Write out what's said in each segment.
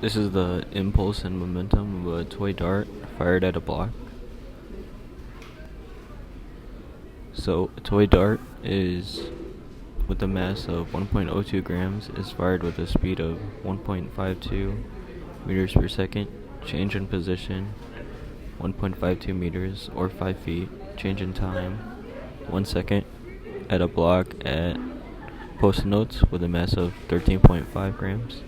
This is the impulse and momentum of a toy dart fired at a block. So, a toy dart is with a mass of 1.02 grams is fired with a speed of 1.52 meters per second. Change in position 1.52 meters or 5 feet. Change in time 1 second at a block at post-it notes with a mass of 13.5 grams.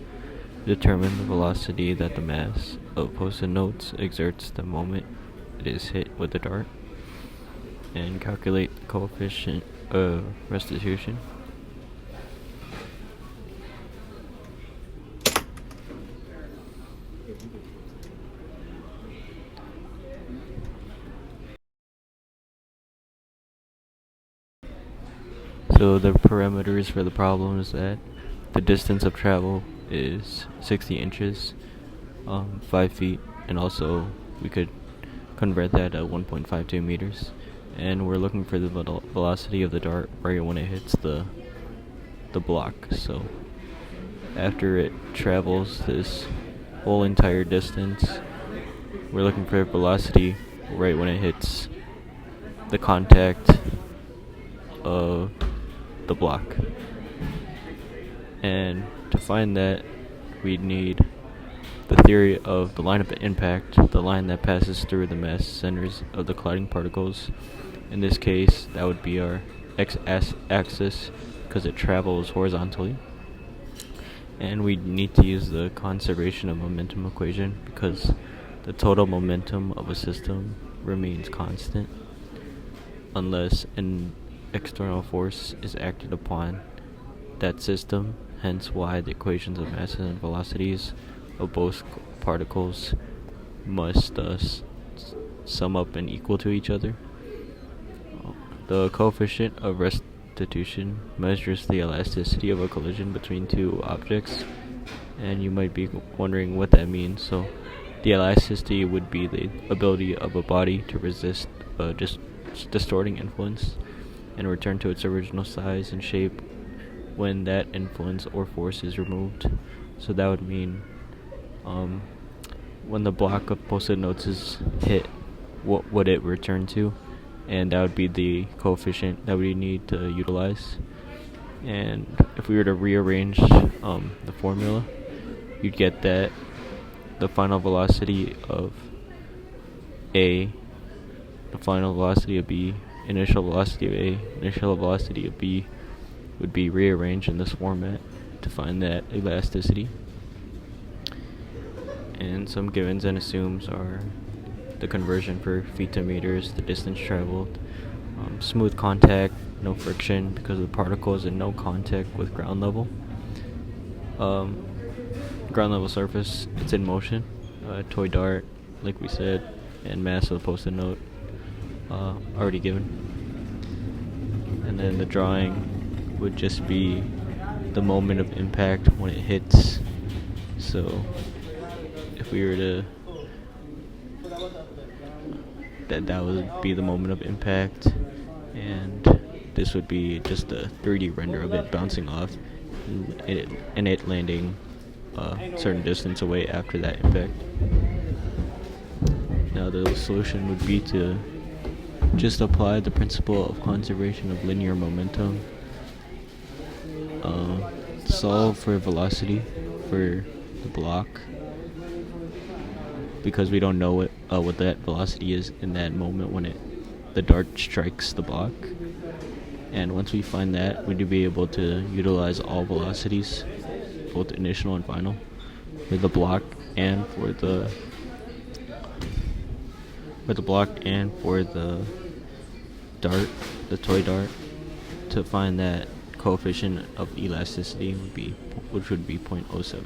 Determine the velocity that the mass of post-it notes exerts the moment it is hit with the dart, and calculate the coefficient of restitution. So the parameters for the problem is that the distance of travel is 60 inches, 5 feet, and also we could convert that at 1.52 meters. And we're looking for the velocity of the dart right when it hits the block. So after it travels this whole entire distance, we're looking for velocity right when it hits the contact of the block. And to find that, we'd need the theory of the line of impact, the line that passes through the mass centers of the colliding particles. In this case, that would be our x-axis because it travels horizontally. And we need to use the conservation of momentum equation because the total momentum of a system remains constant unless an external force is acted upon that system, hence why the equations of masses and velocities of both particles must sum up and equal to each other. The coefficient of restitution measures the elasticity of a collision between two objects, and you might be wondering what that means. So the elasticity would be the ability of a body to resist just distorting influence and return to its original size and shape when that influence or force is removed. So that would mean when the block of post-it notes is hit, what would it return to? And that would be the coefficient that we need to utilize. And if we were to rearrange the formula, you'd get that the final velocity of A, the final velocity of B, initial velocity of A, initial velocity of B would be rearranged in this format to find that elasticity. And some givens and assumes are the conversion for feet to meters, the distance traveled, smooth contact, no friction because the particle is in no contact with ground level. Ground level surface, it's in motion. Toy dart, like we said, and mass of the post-it note, already given. And then the drawing would just be the moment of impact when it hits. So if we were to that would be the moment of impact, and this would be just a 3D render of it bouncing off and it landing a certain distance away after that impact. Now the solution would be to just apply the principle of conservation of linear momentum, solve for velocity for the block because we don't know what that velocity is in that moment when the dart strikes the block. And once we find that, we'd be able to utilize all velocities, both initial and final, for the block and for the dart, the toy dart, to find that coefficient of elasticity which would be 0.07.